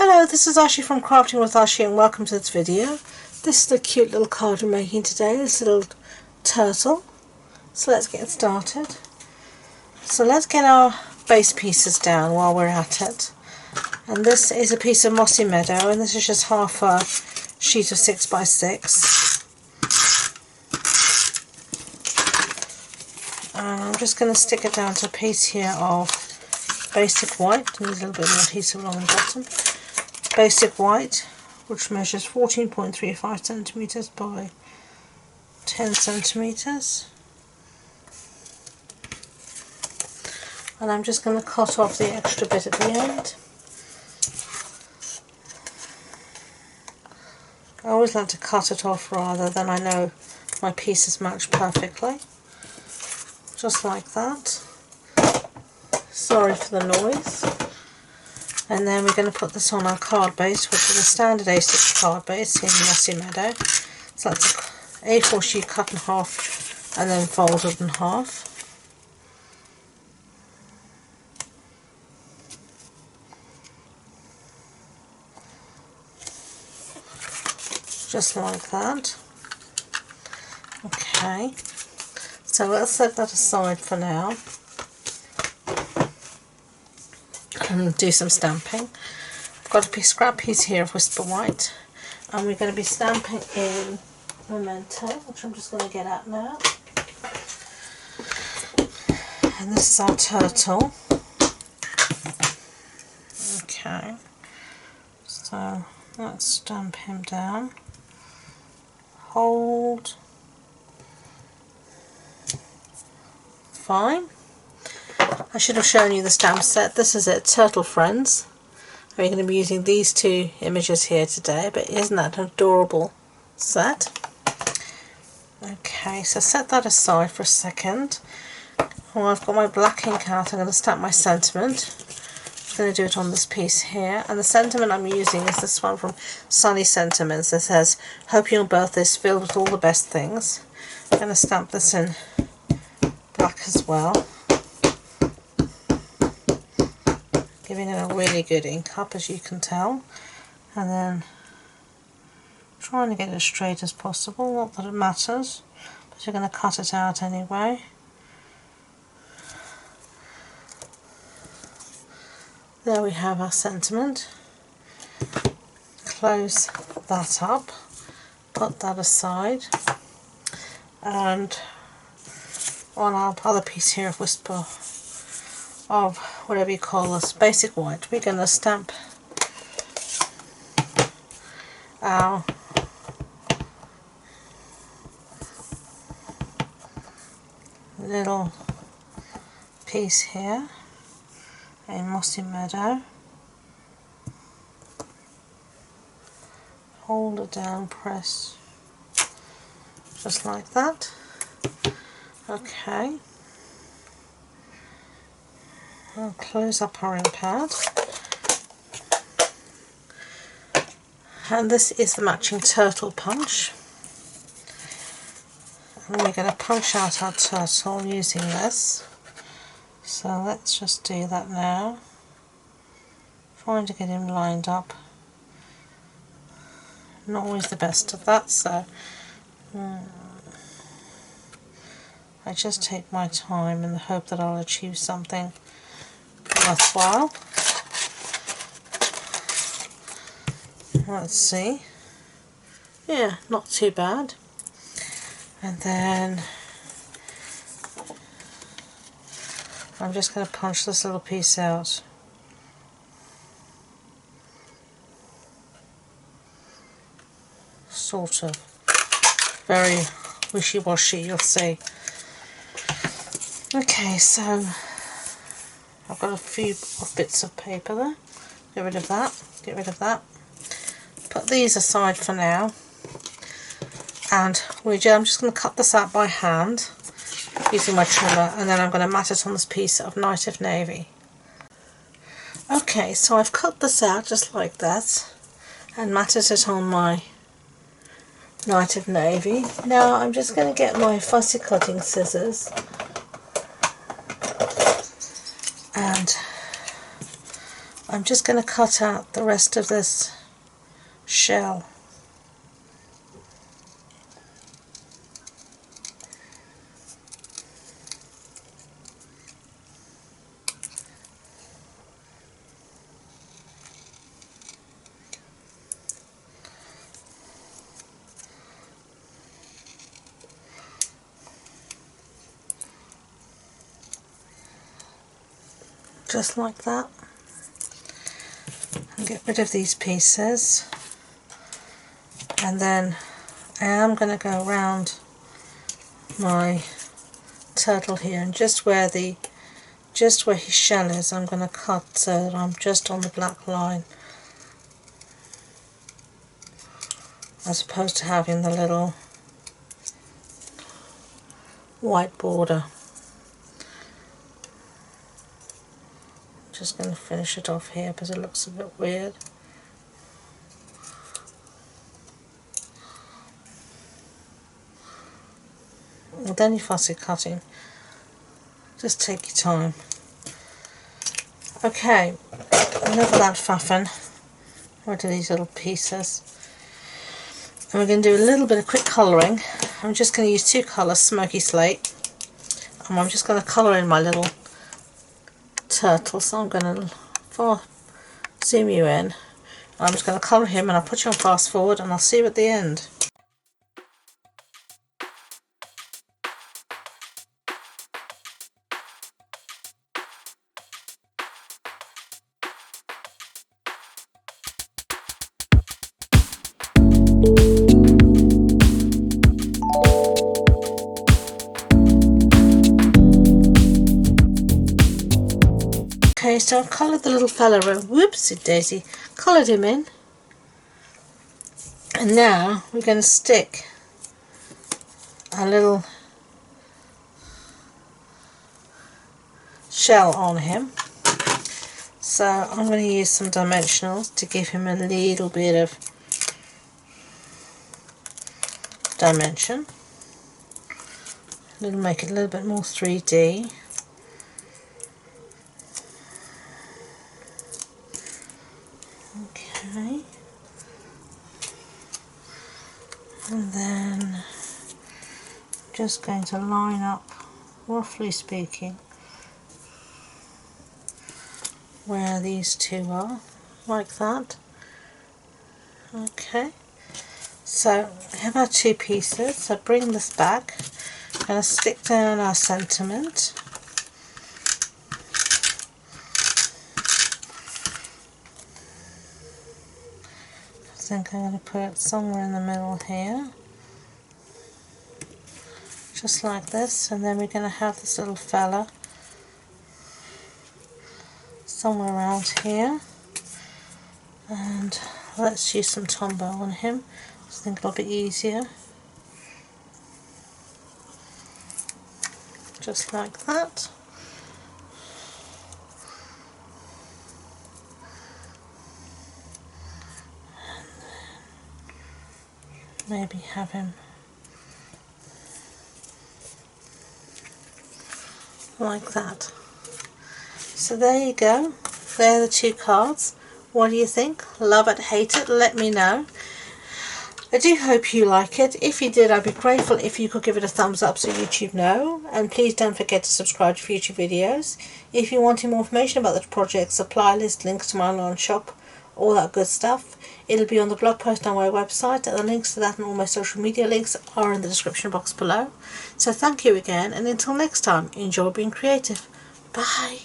Hello, this is Ashee from Crafting with Ashee and welcome to this video. This is the cute little card we're making today, this little turtle. So let's get started. So let's get our base pieces down while we're at it. And this is a piece of Mossy Meadow, and this is just half a sheet of 6x6. And I'm just going to stick it down to a piece here of basic white. Needs a little bit more adhesive along the bottom. Basic white, which measures 14.35 centimeters by 10 centimeters. And I'm just going to cut off the extra bit at the end. I always like to cut it off rather than I know my pieces match perfectly. Just like that. Sorry for the noise. And then we're going to put this on our card base, which is a standard A6 card base in Mossy Meadow. So that's an A4 sheet cut in half and then folded in half. Just like that. Okay, so let's set that aside for now and do some stamping. I've got a scrap piece here of Whisper White, and we're going to be stamping in Memento, which I'm just going to get out now. And this is our turtle. Okay, so let's stamp him down. Hold. Fine. I should have shown you the stamp set. This is it, Turtle Friends. We're going to be using these two images here today, but isn't that an adorable set? Okay, so set that aside for a second. Well, I've got my black ink out. I'm going to stamp my sentiment. I'm going to do it on this piece here, and the sentiment I'm using is this one from Sunny Sentiments that says, "Hope your birthday is filled with all the best things." I'm going to stamp this in black as well, giving it a really good ink up, as you can tell, and then trying to get it as straight as possible. Not that it matters, but you're going to cut it out anyway. There we have our sentiment. Close that up, put that aside, and on our other piece here of Whisper, of whatever you call this, basic white, we're going to stamp our little piece here in Mossy Meadow. Hold it down, press, just like that. Okay. I'll close up our ink pad. And this is the matching turtle punch. And we're going to punch out our turtle using this. So let's just do that now. Trying to get him lined up. Not always the best of that, so I just take my time in the hope that I'll achieve something worthwhile. Let's see. Yeah, not too bad. And then I'm just going to punch this little piece out. Sort of. Very wishy-washy, you'll see. Okay, so I've got a few bits of paper there. Get rid of that. Get rid of that. Put these aside for now. And I'm just going to cut this out by hand using my trimmer, and then I'm going to mat it on this piece of Night of Navy. Okay, so I've cut this out just like that and matted it on my Night of Navy. Now I'm just going to get my fussy cutting scissors and I'm just going to cut out the rest of this shell. Just like that. And get rid of these pieces. And then I am going to go around my turtle here, and just where his shell is, I'm going to cut so that I'm just on the black line, as opposed to having the little white border. Just going to finish it off here because it looks a bit weird. With any fussy cutting, just take your time. Okay, enough of that faffing. Rid of these little pieces. And we're going to do a little bit of quick colouring. I'm just going to use two colours, smoky slate. And I'm just going to colour in my little turtle. So I'm going to zoom you in. I'm just going to colour him, and I'll put you on fast forward, and I'll see you at the end. Okay, so I've coloured the little fella, whoopsie daisy, coloured him in, and now we're going to stick a little shell on him. So I'm going to use some dimensionals to give him a little bit of dimension. It'll make it a little bit more 3D. Okay, and then just going to line up, roughly speaking, where these two are, like that. Okay, so I have our two pieces, so bring this back, I'm going to stick down our sentiment. I think I'm going to put it somewhere in the middle here, just like this, and then we're going to have this little fella somewhere around here, and let's use some Tombow on him. I think it'll be easier, just like that. Maybe have him like that. So there you go, there are the two cards. What do you think? Love it, hate it? Let me know. I do hope you like it. If you did, I'd be grateful if you could give it a thumbs up so YouTube know, and please don't forget to subscribe to future videos. If you want more information about the project, supply list, links to my online shop, all that good stuff, it'll be on the blog post on my website, and the links to that and all my social media links are in the description box below. So thank you again, and until next time, enjoy being creative. Bye.